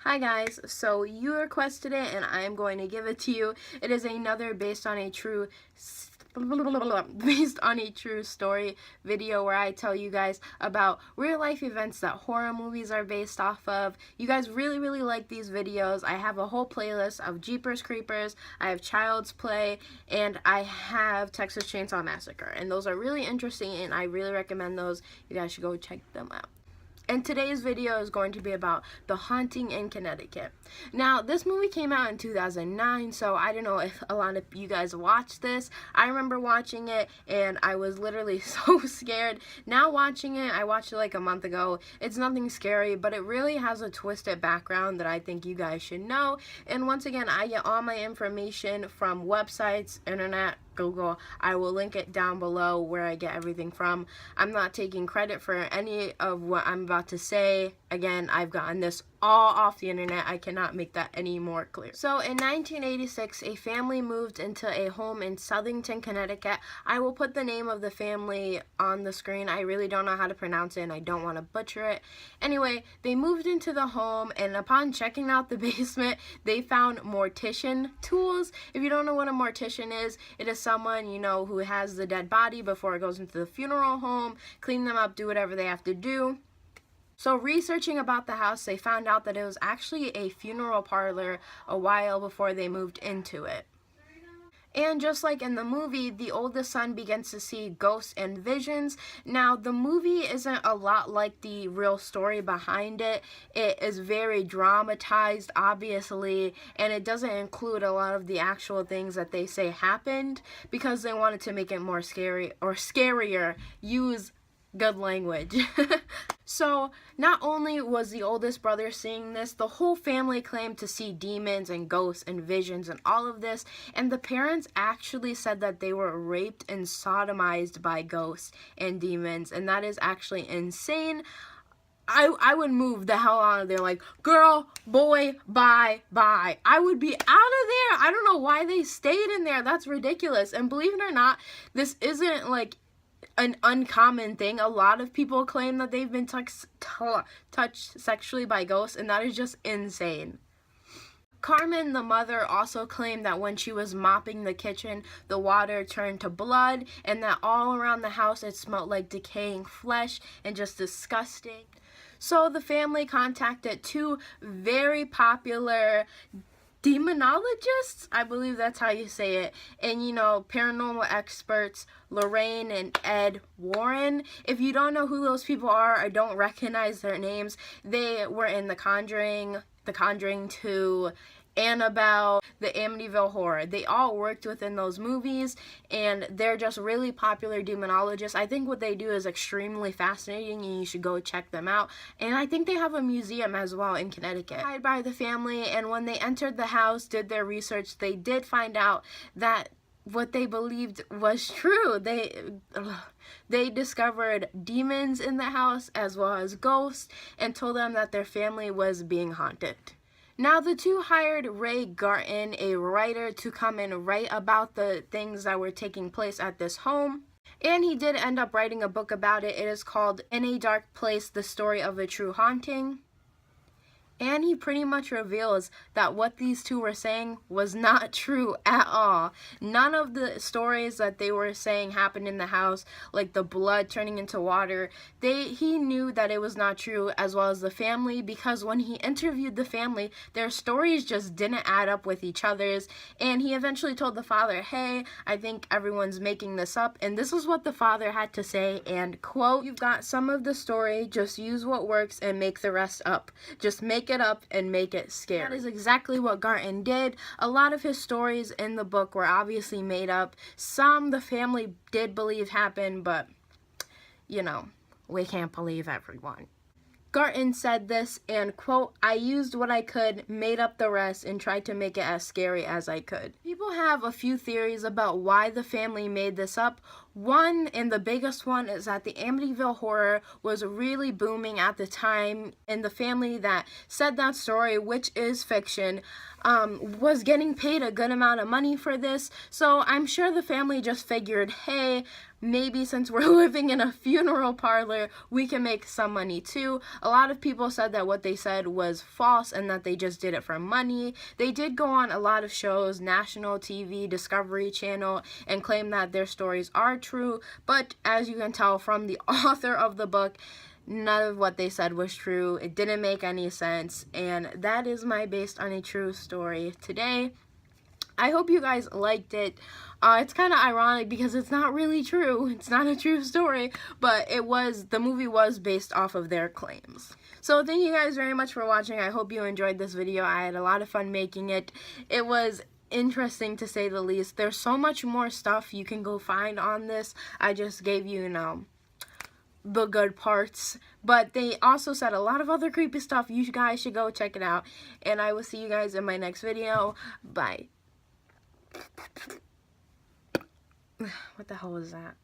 Hi guys, so you requested it and I'm going to give it to you. It is another based on a true story video where I tell you guys about real life events that horror movies are based off of. You guys really like these videos. I have a whole playlist of Jeepers Creepers, I have Child's Play, and I have Texas Chainsaw Massacre, and those are really interesting and I really recommend those. You guys should go check them out. And today's video is going to be about The Haunting in Connecticut. Now, this movie came out in 2009, so I don't know if a lot of you guys watched this. I remember watching it, and I was literally so scared. Now watching it, I watched it like a month ago. It's nothing scary, but it really has a twisted background that I think you guys should know. And once again, I get all my information from websites, internet, Google. I will link it down below where I get everything from. I'm not taking credit for any of what I'm about to say. Again, I've gotten this all off the internet. I cannot make that any more clear. So in 1986, a family moved into a home in Southington, Connecticut. I will put the name of the family on the screen. I really don't know how to pronounce it and I don't want to butcher it. Anyway, they moved into the home, and upon checking out the basement, they found mortician tools. If you don't know what a mortician is, it is someone, you know, who has the dead body before it goes into the funeral home, clean them up, do whatever they have to do. So researching about the house, they found out that it was actually a funeral parlor a while before they moved into it. And just like in the movie, the oldest son begins to see ghosts and visions. Now, the movie isn't a lot like the real story behind it. It is very dramatized, obviously, and it doesn't include a lot of the actual things that they say happened because they wanted to make it more scary or scarier. Use good language. So, not only was the oldest brother seeing this, the whole family claimed to see demons and ghosts and visions and all of this, and the parents actually said that they were raped and sodomized by ghosts and demons, and that is actually insane. I would move the hell out of there, like, girl, boy, bye. I would be out of there. I don't know why they stayed in there. That's ridiculous. And believe it or not, this isn't like an uncommon thing. A lot of people claim that they've been touched sexually by ghosts, and that is just insane. Carmen, the mother, also claimed that when she was mopping the kitchen, the water turned to blood, and that all around the house it smelled like decaying flesh and just disgusting. So the family contacted two very popular demonologists, I believe that's how you say it, and you know, paranormal experts, Lorraine and Ed Warren. If you don't know who those people are or don't recognize their names, they were in The Conjuring 2, Annabelle, the Amityville Horror. They all worked within those movies, and they're just really popular demonologists. I think what they do is extremely fascinating, and you should go check them out. And I think they have a museum as well in Connecticut. Hired by the family, and when they entered the house, did their research, they did find out that what they believed was true. They discovered demons in the house as well as ghosts, and told them that their family was being haunted. Now, the two hired Ray Garton, a writer, to come and write about the things that were taking place at this home. And he did end up writing a book about it. It is called In a Dark Place, The Story of a True Haunting. And he pretty much reveals that what these two were saying was not true at all. None of the stories that they were saying happened in the house, like the blood turning into water, he knew that it was not true, as well as the family, because when he interviewed the family, their stories just didn't add up with each other's. And he eventually told the father, hey, I think everyone's making this up. And this is what the father had to say, and quote, "You've got some of the story, just use what works and make the rest up. Just make it up and make it scary." That is exactly what Garton did. A lot of his stories in the book were obviously made up. Some the family did believe happened, but you know, we can't believe everyone. Garton said this, and quote, "I used what I could, made up the rest, and tried to make it as scary as I could." People have a few theories about why the family made this up. One, and the biggest one, is that the Amityville Horror was really booming at the time, and the family that said that story, which is fiction, was getting paid a good amount of money for this. So I'm sure the family just figured, hey, maybe since we're living in a funeral parlor, we can make some money too. A lot of people said that what they said was false and that they just did it for money. They did go on a lot of shows, national TV, Discovery Channel, and claim that their stories are true, but as you can tell from the author of the book, none of what they said was true. It didn't make any sense, and that is my based on a true story today. I hope you guys liked it. It's kind of ironic because it's not really true. It's not a true story, but the movie was based off of their claims. So thank you guys very much for watching. I hope you enjoyed this video. I had a lot of fun making it. It was interesting to say the least. There's so much more stuff you can go find on this. I just gave you, the good parts, but they also said a lot of other creepy stuff. You guys should go check it out, and I will see you guys in my next video. Bye. What the hell was that?